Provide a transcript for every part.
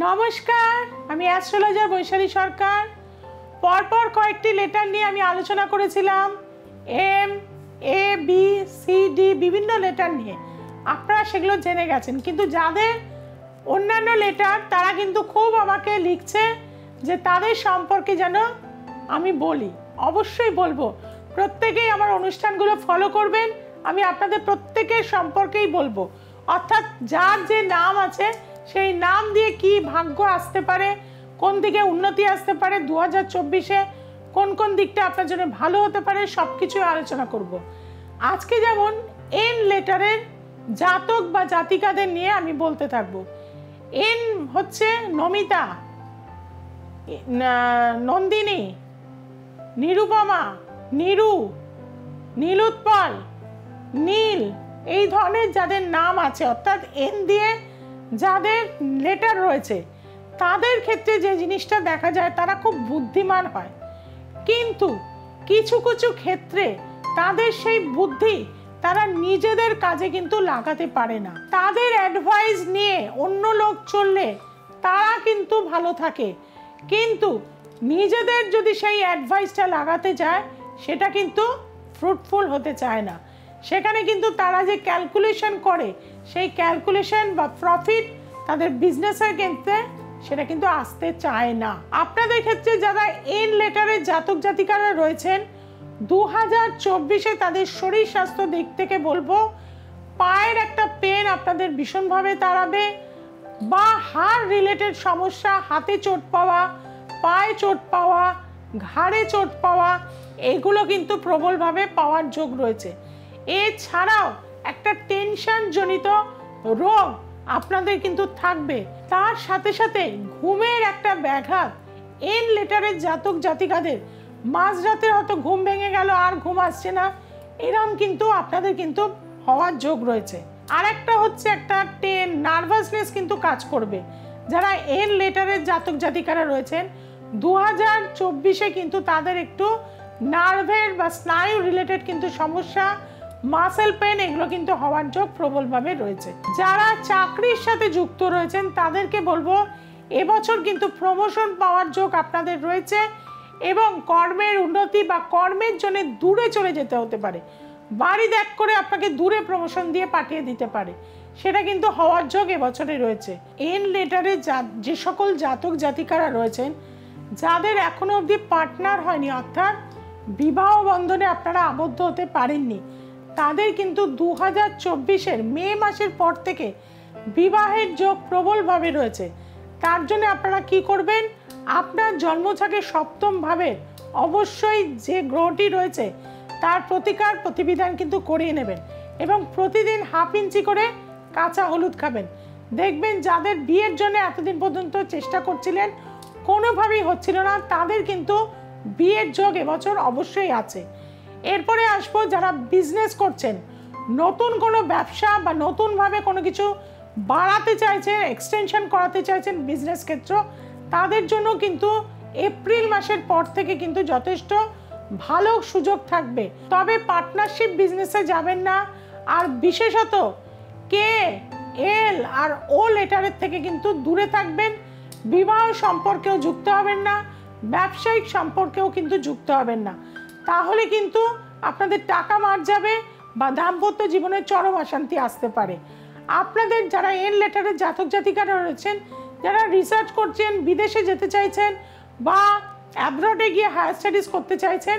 নমস্কার, আমি অ্যাস্ট্রোলজার বৈশালী সরকার। পরপর কয়েকটি লেটার নিয়ে আমি আলোচনা করেছিলাম, এম, এ, বি, সি, ডি বিভিন্ন লেটার নিয়ে। আপনারা সেগুলো জেনে গেছেন, কিন্তু যাদের অন্যান্য লেটার তারা কিন্তু খুব আমাকে লিখছে যে তাদের সম্পর্কে যেন আমি বলি। অবশ্যই বলবো, প্রত্যেকেই আমার অনুষ্ঠানগুলো ফলো করবেন। আমি আপনাদের প্রত্যেকের সম্পর্কেই বলবো, অর্থাৎ যার যে নাম আছে সেই নাম দিয়ে কি ভাগ্য আসতে পারে, কোন দিকে উন্নতি আসতে পারে 2024-এ, কোন কোন দিকটা আপনার জন্য ভালো হতে পারে, সব কিছুই আলোচনা করব। আজকে যেমন এন লেটারের জাতক বা জাতিকাদের নিয়ে আমি বলতে থাকবো। এন হচ্ছে নমিতা, নন্দিনী, নিরুপমা, নিরু, নীলোৎপল, নীল, এই ধরনের যাদের নাম আছে, অর্থাৎ এন দিয়ে যাদের লেটার রয়েছে তাদের ক্ষেত্রে যে জিনিসটা দেখা যায় তারা খুব বুদ্ধিমান হয়, কিন্তু কিছু কিছু ক্ষেত্রে তাদের সেই বুদ্ধি তারা নিজেদের কাজে কিন্তু লাগাতে পারে না। তাদের অ্যাডভাইস নিয়ে অন্য লোক চললে তারা কিন্তু ভালো থাকে, কিন্তু নিজেদের যদি সেই অ্যাডভাইসটা লাগাতে যায় সেটা কিন্তু ফ্রুটফুল হতে চায় না। সেখানে কিন্তু তারা যে ক্যালকুলেশন করে সেই ক্যালকুলেশন বা প্রফিট তাদের বিজনেসের ক্ষেত্রে সেটা কিন্তু আসতে চায় না। আপনাদের ক্ষেত্রে যারা এন লেটারের জাতক জাতিকারা রয়েছেন 2024-এ তাদের শরীর স্বাস্থ্য দিক থেকে বলবো, পায়ের একটা পেন আপনাদের ভীষণভাবে তাড়াবে, বা হাড় রিলেটেড সমস্যা, হাতে চোট পাওয়া, পায়ে চোট পাওয়া, ঘাড়ে চোট পাওয়া, এগুলো কিন্তু প্রবলভাবে পাওয়ার যোগ রয়েছে। এছাড়াও একটা টেনশন জনিত রোগ আপনাদের কিন্তু থাকবে। তার সাথে সাথে ঘুমের একটা ব্যাঘাত, এন লেটারের জাতক জাতিকাদের মাঝরাতে হয়তো ঘুম ভেঙে গেল, আর ঘুম আসছে না, এরকম কিন্তু আপনাদের কিন্তু হওয়ার যোগ রয়েছে। আর একটা হচ্ছে একটা নার্ভাসনেস কিন্তু কাজ করবে। যারা এন লেটারের জাতক জাতিকারা রয়েছেন 2024-এ কিন্তু তাদের একটু নার্ভের বা স্নায়ু রিলেটেড কিন্তু সমস্যা, মাসেল পেন, এগুলো কিন্তু হওয়ার যোগ প্রবলভাবে রয়েছে। যারা চাকরির সাথে যুক্ত রয়েছেন তাদেরকে বলবো, এবছর কিন্তু প্রমোশন পাওয়ার যোগ আপনাদের রয়েছে, এবং কর্মের উন্নতি বা কর্মের জন্য দূরে চলে যেতে হতে পারে। বাড়ি ত্যাগ করে আপনাকে দূরে প্রমোশন দিয়ে পাঠিয়ে দিতে পারে, সেটা কিন্তু হওয়ার যোগ এবছরে রয়েছে। এন লেটারে যে সকল জাতক জাতিকারা রয়েছেন যাদের এখনো অবধি পার্টনার হয়নি, অর্থাৎ বিবাহ বন্ধনে আপনারা আবদ্ধ হতে পারেননি, তাদের কিন্তু 2024-এর মে মাসের পর থেকে বিবাহের যোগ প্রবলভাবে রয়েছে। তার জন্য আপনারা কি করবেন, আপনার জন্মছকে সপ্তম ভাবে অবশ্যই যে গ্রহটি রয়েছে তার প্রতিকার প্রতিবিধান কিন্তু করিয়ে নেবেন, এবং প্রতিদিন হাফ ইঞ্চি করে কাঁচা হলুদ খাবেন। দেখবেন যাদের বিয়ের জন্য এতদিন পর্যন্ত চেষ্টা করছিলেন কোনোভাবেই হচ্ছিল না, তাদের কিন্তু বিয়ের যোগ এবছর অবশ্যই আছে। এরপরে আসবো যারা বিজনেস করছেন, নতুন কোনো ব্যবসা বা নতুনভাবে কোনো কিছু বাড়াতে চাইছেন, এক্সটেনশন করাতে চাইছেন বিজনেস ক্ষেত্র, তাদের জন্য কিন্তু এপ্রিল মাসের পর থেকে কিন্তু যথেষ্ট ভালো সুযোগ থাকবে। তবে পার্টনারশিপ বিজনেসে যাবেন না, আর বিশেষত কে, এল আর ও লেটারের থেকে কিন্তু দূরে থাকবেন। বিবাহ সম্পর্কেও যুক্ত হবেন না, ব্যবসায়িক সম্পর্কেও কিন্তু যুক্ত হবেন না, তাহলে কিন্তু আপনাদের টাকা মার যাবে বা দাম্পত্য জীবনে চরম অশান্তি আসতে পারে। আপনাদের যারা এন লেটারের জাতক জাতিকারা রয়েছেন, যারা রিসার্চ করছেন, বিদেশে যেতে চাইছেন বা অ্যাব্রডে গিয়ে হায়ার স্টাডিজ করতে চাইছেন,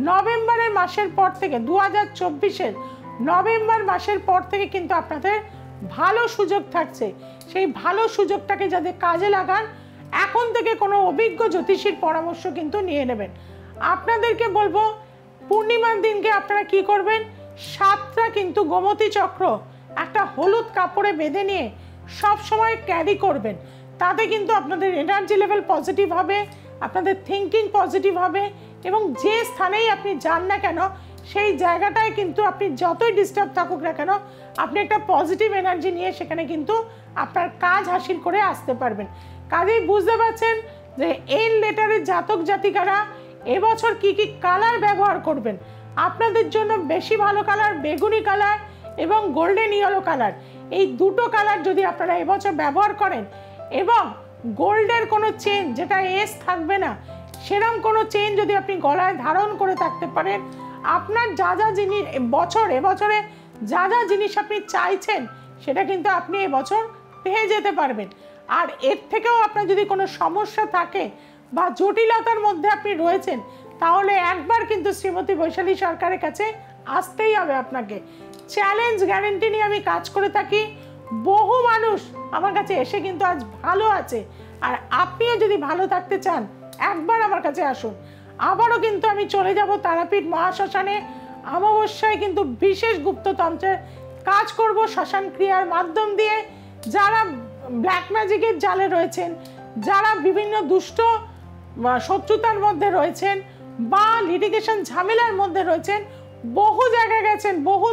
নভেম্বরের মাসের পর থেকে 2024-এর নভেম্বর মাসের পর থেকে কিন্তু আপনাদের ভালো সুযোগ থাকছে। সেই ভালো সুযোগটাকে যাতে কাজে লাগান, এখন থেকে কোনো অভিজ্ঞ জ্যোতিষীর পরামর্শ কিন্তু নিয়ে নেবেন। আপনাদেরকে বলবো, পূর্ণিমার দিনকে আপনারা কি করবেন, 7টা কিন্তু গোমতী চক্র একটা হলুদ কাপড়ে বেঁধে নিয়ে সব সময় ক্যারি করবেন। তাতে কিন্তু আপনাদের এনার্জি লেভেল পজিটিভ হবে, আপনাদের থিঙ্কিং পজিটিভ হবে, এবং যে স্থানেই আপনি যান না কেন সেই জায়গাটায় কিন্তু আপনি যতই ডিস্টার্ব থাকুক না কেন, আপনি একটা পজিটিভ এনার্জি নিয়ে সেখানে কিন্তু আপনার কাজ হাসিল করে আসতে পারবেন। কাজেই বুঝতে পারছেন যে এন লেটারের জাতক জাতিকারা এবছর কি কি কালার ব্যবহার করবেন। আপনাদের জন্য বেশি ভালো কালার বেগুনি কালার এবং গোল্ডেন ইয়েলো কালার, এই দুটো কালার যদি আপনারা এবছর ব্যবহার করেন এবং গোল্ডের কোনো চেন যেটা এস থাকবে না, সেরকম কোনো চেন যদি আপনি গলায় ধারণ করে থাকতে পারেন, আপনার যা যা জিনিস এবছরে যা যা জিনিস আপনি চাইছেন সেটা কিন্তু আপনি এবছর পেয়ে যেতে পারবেন। আর এর থেকেও আপনার যদি কোনো সমস্যা থাকে বা জটিলতার মধ্যে আপনি রয়েছেন, তাহলে একবার কিন্তু শ্রীমতী বৈশালী সরকারের কাছে আসতেই হবে আপনাকে। চ্যালেঞ্জ গ্যারেন্টি নিয়ে আমি কাজ করে থাকি। বহু মানুষ আমার কাছে এসে কিন্তু আজ ভালো আছে। আর আপনিও যদি ভালো থাকতে চান, একবার আমার কাছে আসুন। আবারও কিন্তু আমি চলে যাব তারাপীঠ মহাশ্মশানে। অমাবস্যায় কিন্তু বিশেষ গুপ্ততন্ত্রের কাজ করব শ্মশান ক্রিয়ার মাধ্যম দিয়ে। যারা ব্ল্যাক ম্যাজিকের জালে রয়েছেন, যারা বিভিন্ন দুষ্ট শত্রুতার মধ্যে রয়েছেন বা লিটিগেশন ঝামেলার মধ্যে রয়েছেন, বহু জায়গায় গেছেন, বহু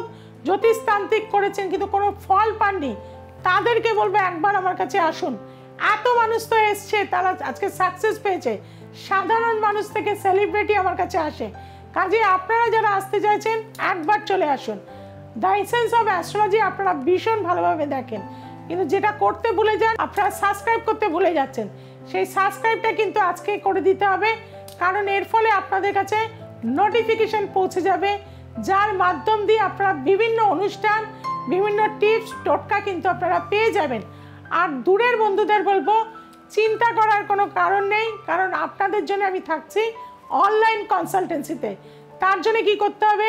জ্যোতিষতান্ত্রিক করেছেন কিন্তু কোনো ফল পাননি, তাদেরকে বলবো একবার আমার কাছে আসুন। এত মানুষ তো এসছে, তারা আজকে সাকসেস পেয়েছে। সাধারণ মানুষ থেকে সেলিব্রিটি আমার কাছে আসে। কাজে আপনারা যারা আসতে চাইছেন, একবার চলে আসুন। দ্য এসেন্স অফ অ্যাস্ট্রোলজি আপনারা ভীষণ ভালোভাবে দেখেন, কিন্তু যেটা করতে ভুলে যান, আপনারা সাবস্ক্রাইব করতে ভুলে যাচ্ছেন। সেই সাবস্ক্রাইবটা কিন্তু আজকে করে দিতে হবে, কারণ এর ফলে আপনাদের কাছে নোটিফিকেশন পৌঁছে যাবে, যার মাধ্যম দিয়ে আপনারা বিভিন্ন অনুষ্ঠান, বিভিন্ন টিপস টোটকা কিন্তু আপনারা পেয়ে যাবেন। আর দূরের বন্ধুদের বলবো, চিন্তা করার কোনো কারণ নেই, কারণ আপনাদের জন্য আমি থাকছি অনলাইন কনসালটেন্সিতে। তার জন্য কি করতে হবে,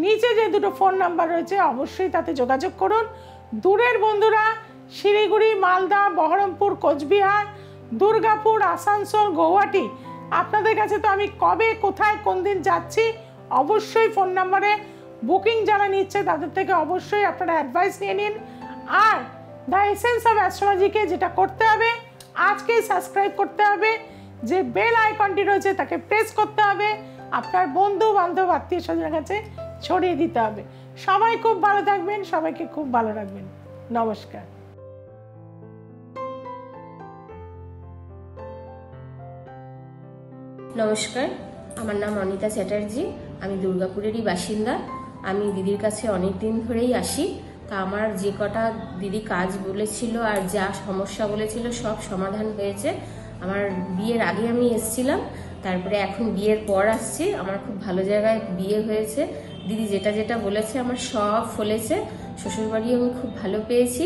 নিচে যে দুটো ফোন নাম্বার রয়েছে অবশ্যই তাতে যোগাযোগ করুন। দূরের বন্ধুরা শিলিগুড়ি, মালদা, বহরমপুর, কোচবিহার, দুর্গাপুর, আসানসোল, গৌহাটি, আপনাদের কাছে তো আমি কবে, কোথায়, কোন দিন যাচ্ছি অবশ্যই ফোন নাম্বারে বুকিং যারা নিচ্ছে তাদের থেকে অবশ্যই আপনারা অ্যাডভাইস নিয়ে নিন। আর দ্য এসেন্স অফ অ্যাস্ট্রোলজিকে যেটা করতে হবে, আজকেই সাবস্ক্রাইব করতে হবে, যে বেল আইকনটি রয়েছে তাকে প্রেস করতে হবে, আপনার বন্ধু বান্ধব আত্মীয় স্বজনের কাছে ছড়িয়ে দিতে হবে। সবাই খুব ভালো থাকবেন, সবাইকে খুব ভালো রাখবেন। নমস্কার। নমস্কার, আমার নাম অনিতা চ্যাটার্জি, আমি দুর্গাপুরেরই বাসিন্দা। আমি দিদির কাছে অনেক দিন ধরেই আসি। তা আমার যে কটা দিদি কাজ বলেছিল আর যা সমস্যা বলেছিল সব সমাধান হয়েছে। আমার বিয়ের আগে আমি এসেছিলাম, তারপরে এখন বিয়ের পর আসছি। আমার খুব ভালো জায়গায় বিয়ে হয়েছে। দিদি যেটা যেটা বলেছে আমার সব ফলেছে। শ্বশুরবাড়িও আমি খুব ভালো পেয়েছি,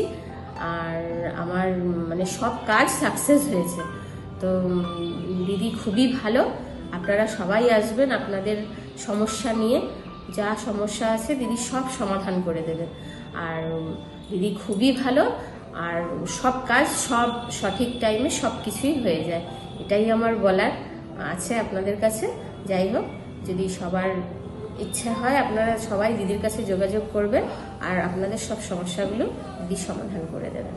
আর আমার মানে সব কাজ সাকসেস হয়েছে। তো দিদি খুবই ভালো, আপনারা সবাই আসবেন। আপনাদের সমস্যা নিয়ে যা সমস্যা আছে দিদি সব সমাধান করে দেবেন। আর দিদি খুবই ভালো, আর সব কাজ সব সঠিক টাইমে সব কিছুই হয়ে যায়। এটাই আমার বলার আছে আপনাদের কাছে। যাই হোক, যদি সবার ইচ্ছা হয় আপনারা সবাই দিদির কাছে যোগাযোগ করবেন, আর আপনাদের সব সমস্যাগুলো দিদি সমাধান করে দেবেন।